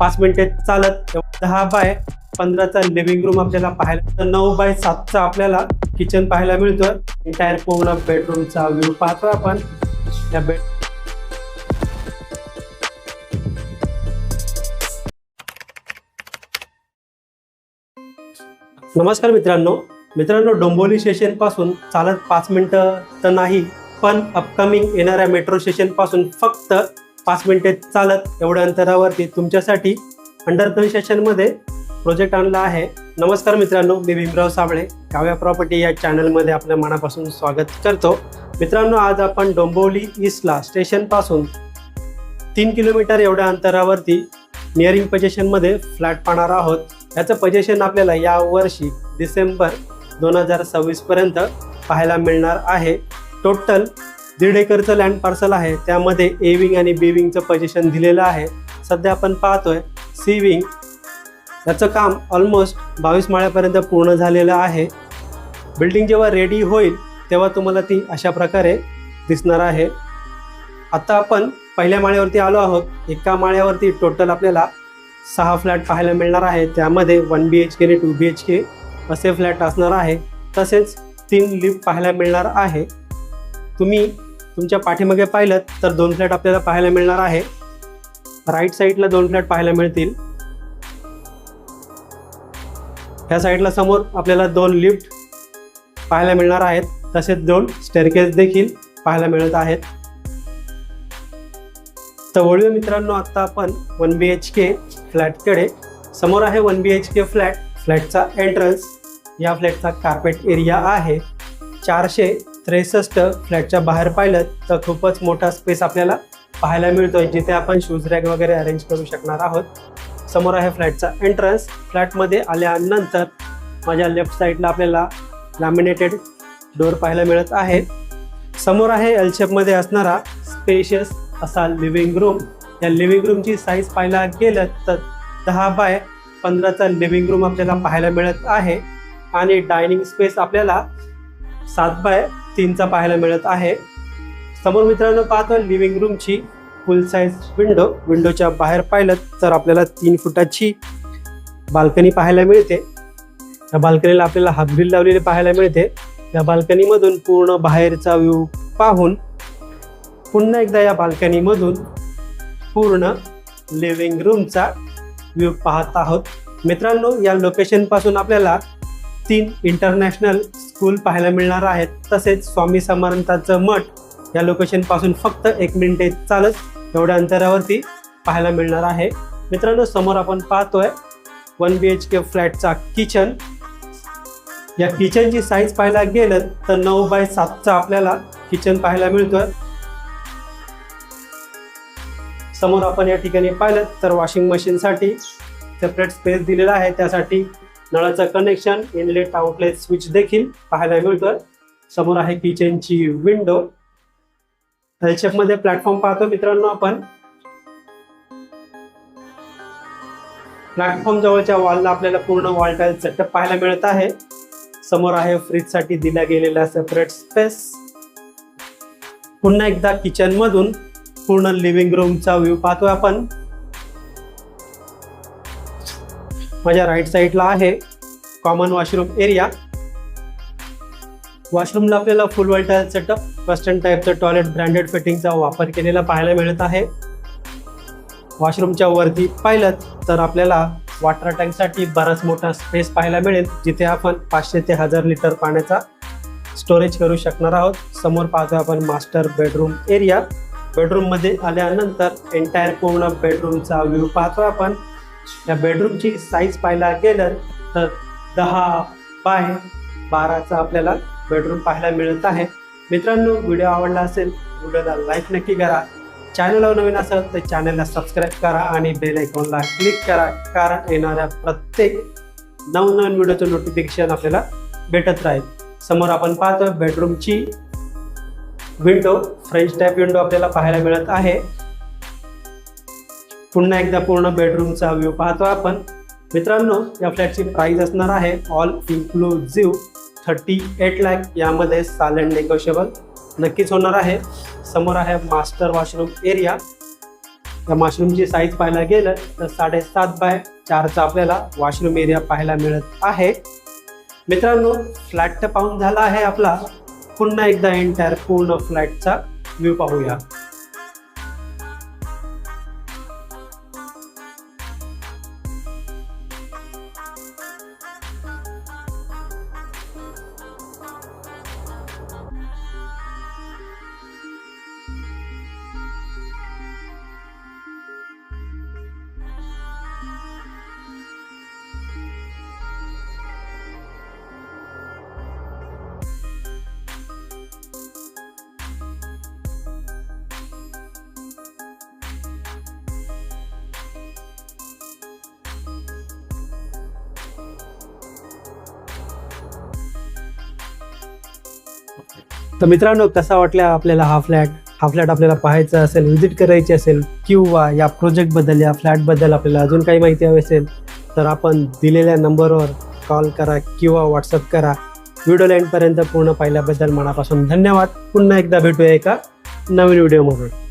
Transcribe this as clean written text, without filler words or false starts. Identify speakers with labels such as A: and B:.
A: 5 मिनिटे चालत 10x15चा living room आपल्याला पाहायला, तर 9x7चा आपल्याला किचन पाहायला मिळतोय. एंटायर पूर्ण बेडरूमचा व्ह्यू पाहतोय आपण. या बेड नमस्कार मित्रांनो, डोंबिवली स्टेशन पासून चालत 5 मिनिटं तर नाही, पण अपकमिंग येणाऱ्या मेट्रो स्टेशन पासून फक्त 5 मिनिटे चालत एवढ्या अंतरावरती तुमच्यासाठी अंडर कन्स्ट्रक्शन मध्ये प्रोजेक्ट आणला आहे. नमस्कार मित्रांनो, मी भीमराव साबळे, काव्या प्रॉपर्टी या चॅनलमध्ये आपल्या मनापासून स्वागत करतो. मित्रांनो, आज आपण डोंबिवली ईस्टला स्टेशन पासून 3 किलोमीटर एवढ्या अंतरावरती नियरिंग पोझिशनमध्ये फ्लॅट पाहणार आहोत. याचं पोझिशन आपल्याला या वर्षी डिसेंबर 2026 पर्यंत पाहायला मिळणार आहे. टोटल 1.5 एकरचं लँड पार्सल आहे. त्यामध्ये ए विंग आणि बी विंगचं पोझिशन दिलेलं आहे. सध्या आपण पाहतोय सी विंग. याचं काम ऑलमोस्ट 22 माळ्यापर्यंत पूर्ण झालेलं आहे. बिल्डिंग जेव्हा रेडी होईल तेव्हा तुम्हाला ती अशा प्रकारे दिसणार आहे. आता आपण पहिल्या माळ्यावरती आलो आहोत. एका माळ्यावरती टोटल आपल्याला 6 फ्लॅट पाहायला मिळणार आहे. त्यामध्ये 1 BHK आणि 2 BHK असे फ्लॅट असणार आहे. तसेच 3 लिफ्ट पाहायला मिळणार आहे. तुम्ही तुमच्या पाठीमागे पाहिलं तर 2 फ्लॅट आपल्याला पाहायला मिळणार आहे. राईट साईडला 2 फ्लॅट पाहायला मिळतील. ह्या साईडला समोर आपल्याला 2 लिफ्ट पाहायला मिळणार आहेत. तसेच 2 स्टेअरकेस देखील पाहायला मिळत आहेत. तर वळूया मित्रांनो, आता आपण 1 BHK फ्लॅटकडे. समोर आहे 1 BHK फ्लॅटचा एंट्रन्स. या फ्लॅटचा कार्पेट एरिया आहे. 463 फ्लॅटच्या बाहेर पाहिलं तर खूपच मोठा स्पेस आपल्याला पाहायला मिळतोय, जिथे आपण शूज रॅक वगैरे अरेंज करू शकणार आहोत. समोर आहे फ्लॅटचा एंट्रन्स. फ्लॅटमध्ये आल्यानंतर माझ्या लेफ्ट साईडला आपल्याला लॅमिनेटेड डोअर पाहायला मिळत आहे. समोर आहे एल शेपमध्ये असणारा स्पेशियस असा लिव्हिंग रूम. या लिव्हिंग रूमची साईज पाहायला गेलं तर 10x15चा लिव्हिंग रूम आपल्याला पाहायला मिळत आहे. आणि डायनिंग स्पेस आपल्याला 7x3चा पाहायला मिळत आहे. समोर मित्रांनो पाहतो लिव्हिंग रूमची फुल साईज विंडोच्या बाहेर पाहिलं तर आपल्याला 3 फुटाची बाल्कनी पाहायला मिळते. या बाल्कनीला आपल्याला हाफ ग्रिल लावलेली पाहायला मिळते. या बाल्कनीमधून पूर्ण बाहेरचा व्ह्यू पाहून पुन्हा एकदा या बाल्कनीमधून पूर्ण लिव्हिंग रूमचा व्ह्यू पाहत आहोत. मित्रांनो, या लोकेशनपासून आपल्याला 3 इंटरनॅशनल स्कूल पाहायला मिळणार आहेत. तसेच स्वामी समर्थांचं मठ या लोकेशनपासून फक्त 1 मिनिटे चालत एवढ्या अंतरावरती पाहायला मिळणार आहे. मित्रांनो, समोर आपण पाहतोय 1 BHK फ्लॅटचा किचन. या किचनची साईज पाहायला गेलं तर 9x7चा आपल्याला किचन पाहायला मिळतोय. समोर आपण या ठिकाणी पाहिलं तर वॉशिंग मशीनसाठी सेपरेट स्पेस दिलेला आहे. त्यासाठी नळाचं कनेक्शन, इनलेट आउटलेट स्विच देखील पाहायला मिळतोय. समोर आहे किचनची विंडो. एल शेपमध्ये प्लॅटफॉर्म पाहतो मित्रांनो आपण. प्लॅटफॉर्म जवळच्या वॉलला आपल्याला पूर्ण वॉल टाईल सेटअप पाहायला मिळत आहे. समोर आहे फ्रीजसाठी दिला गेलेला सेपरेट स्पेस. पुन्हा एकदा किचन मधून पूर्ण लिव्हिंग रूमचा व्ह्यू पाहतो आपण. माझ्या राईट साईडला आहे कॉमन वॉशरूम एरिया. वॉशरूमला आपल्याला full wall tile setup, western टाईपचं टॉयलेट ब्रँडेड फिटिंगचा वापर केलेला पाहायला मिळत आहे. वॉशरूमच्या वरती पाहिलं तर आपल्याला वॉटर टँकसाठी बराच मोठा स्पेस पाहायला मिळेल, जिथे आपण 500 ते 1000 लिटर पाण्याचा स्टोरेज करू शकणार आहोत. समोर पाहतो आपण मास्टर बेडरूम एरिया. बेडरूम मध्ये आल्यानंतर एंटायर पूर्ण बेडरूमचा व्ह्यू पाहतो आपण. या बेडरूमची साईज पाहायला गेलं तर 10x12चा आपल्याला बेडरूम पाहायला मिळत आहे. मित्रांनो, व्हिडिओ आवडला असेल व्हिडिओला लाईक नक्की करा. चॅनलवर नवीन असेल तर चॅनलला सबस्क्राईब करा आणि बेल आयकॉनला क्लिक करा, कारण येणाऱ्या प्रत्येक नवनवीन व्हिडिओचं नोटिफिकेशन आपल्याला भेटत राहील. समोर आपण पाहतो बेडरूमची विंडो, फ्रेंच टाईप विंडो आपल्याला पाहायला मिळत आहे. पुन्हा एकदा पूर्ण बेडरूमचा व्ह्यू पाहतो आपण. मित्रांनो, या फ्लॅटची प्राइस असणार आहे ऑल इन्क्लुझिव्ह 38 लाख. यामध्ये सायलेंट नेगोशिएबल नक्कीच होणार आहे. समोर आहे मास्टर वॉशरूम एरिया. या वॉशरूमची साईज पाहायला गेलं तर 7.5x4चा आपल्याला वॉशरूम एरिया पाहायला मिळत आहे. मित्रांनो, फ्लॅट तर पाहून झाला आहे आपला. पुन्हा एकदा एंटायर पूर्ण फ्लॅटचा व्ह्यू पाहूया. तर मित्रांनो, कसा वाटला आपल्याला हा फ्लॅट आपल्याला पाहायचा असेल, व्हिजिट करायची असेल किंवा या प्रोजेक्टबद्दल या फ्लॅटबद्दल आपल्याला अजून काही माहिती हवी असेल तर आपण दिलेल्या नंबरवर कॉल करा किंवा व्हॉट्सअप करा. व्हिडिओ एंडपर्यंत पूर्ण पाहिल्याबद्दल मनापासून धन्यवाद. पुन्हा एकदा भेटूया एका नवीन व्हिडिओमध्ये.